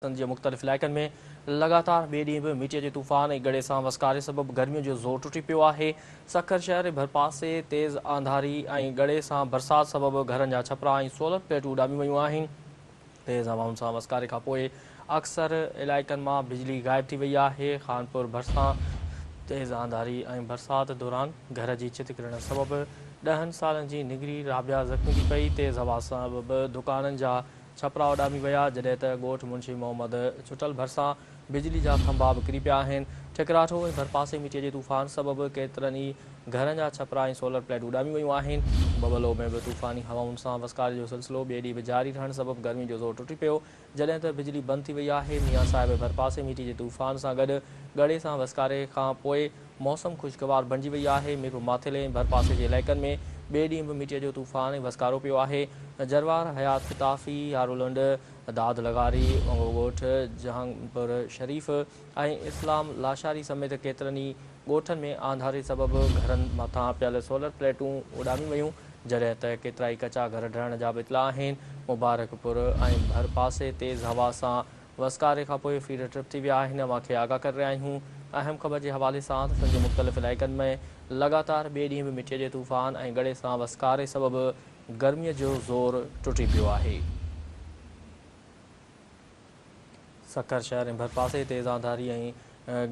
पाकिस्तान जे मुख़्तलिफ़ इलाइक़नि में लगातार ॿिए ॾींहुं बि मिटीअ जे तूफ़ान ऐं गड़े सां वसकारे सबबि गर्मियुनि जो ज़ोर टुटी पियो आहे। सखर शहर जे भरपासे तेज़ आंधारी ऐं गड़े सां बरसाति सबबि घरनि जा छपरा ऐं सोलर प्लेटूं उॾामी वयूं आहिनि। तेज़ हवाउनि सां वसकारे खां पोइ अक्सर इलाइक़नि मां बिजली ग़ाइब थी वई आहे। खानपुर भरिसां तेज़ आंधारी ऐं बरसाति दौरान घर जी छिति किरण सबबि 10 सालनि जी निगरी राबिया ज़ख़्मी थी पई। तेज़ हवा सबबि दुकाननि जा छपरा उॾामी विया, जॾहिं त ॻोठ मुंशी मोहम्मद छुटल भरिसां बिजली जा खंभा बि किरी पिया आहिनि। ठिकराठो ऐं भरपासे मिटीअ जे तूफ़ान सबबि केतिरनि ई घरनि जा छपरा ऐं सोलर प्लेट उॾामी वयूं आहिनि। बबलो में बि तूफ़ानी हवाउनि सां वसकारे जो सिलसिलो ॿिए ॾींहुं बि जारी रहण सबबि गर्मी जो ज़ोर टुटी पियो, जॾहिं त बिजली बंदि थी वई आहे। मियां साहिब भरपासे मिटीअ जे तूफ़ान सां गॾु गड़े सां वसकारे खां पोइ मौसम ख़ुशगवार बणिजी वई आहे। मीरपुर माथेले ऐं भरपासे जे इलाइक़नि में ॿिए ॾींहुं बि मिटीअ जो तूफ़ान ऐं वसकारो पियो आहे। जरवार, हयात किताफ़ी, यारुलंड, दाद लगारी, ॻोठ जहांगपुर शरीफ़ ऐं इस्लाम लाशारी समेत केतिरनि ई ॻोठनि में आंधारे सबबि घरनि मथां पियल सोलर प्लेटूं उॾामी वयूं, जॾहिं त केतिरा ई कचा घर ढहण जा बि इतला आहिनि। मुबारकपुर ऐं भरपासे तेज़ हवा सां वसकारे खां पोइ फीड ट्रिप थी विया आहिनि। अव्हांखे आगाह करे रहिया आहियूं अहम ख़बर जे हवाले सां त सॼे मुख़्तलिफ़ इलाइक़नि में लगातार ॿिए ॾींहुं बि मिटीअ जे तूफ़ान ऐं गड़े सां वसकारे सबबि गर्मीअ जो ज़ोर टुटी पियो आहे। सखर शहर ऐं भरपासे तेज़ आंधारी ऐं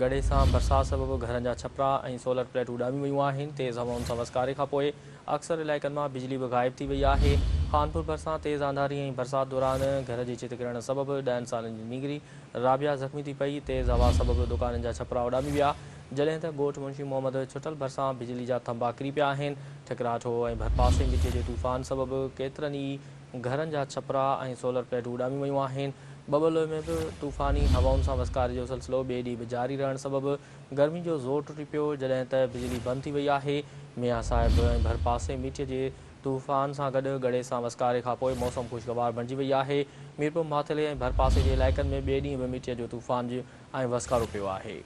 गड़े सां बरसाति सबबि घरनि जा छपरा ऐं सोलर प्लेट उॾामी वयूं आहिनि। तेज़ हवाउनि सां वसकारे खां पोइ अक्सर इलाइक़नि मां बिजली बि ग़ाइब थी वई आहे। खानपुर भरिसां तेज़ आंधारी ऐं बरसाति दौरान घर जी छिति किरण सबबि 10 सालनि जी निगरी राबिया ज़ख़्मी थी पई। तेज़ हवा सबबि दुकाननि जा छपरा उॾामी विया, जॾहिं त ॻोठ मुंशी मोहम्मद छुटल भरिसां बिजली जा खंभा किरी पिया आहिनि। ठिकराठो ऐं भरपासे मिटीअ जे तूफ़ान सबबि केतिरनि ई घरनि जा छपरा ऐं सोलर प्लेटूं उॾामी वयूं आहिनि। बबलो में बि तूफ़ानी हवाउनि सां वसकारे जो सिलसिलो ॿिए ॾींहुं बि जारी रहण सबबि गर्मी जो ज़ोर टुटी पियो, जॾहिं त बिजली बंदि थी वई आहे। मियां साहिब ऐं भरपासे मिटीअ जे तूफ़ान सां गॾु गड़े सां वसकारे खां पोइ मौसम ख़ुशगवार बणिजी वई आहे। मीरपुर माथेले ऐं भरपासे जे इलाइक़नि में ॿिए ॾींहुं बि मिटीअ जो तूफ़ान ऐं वसकारो पियो आहे।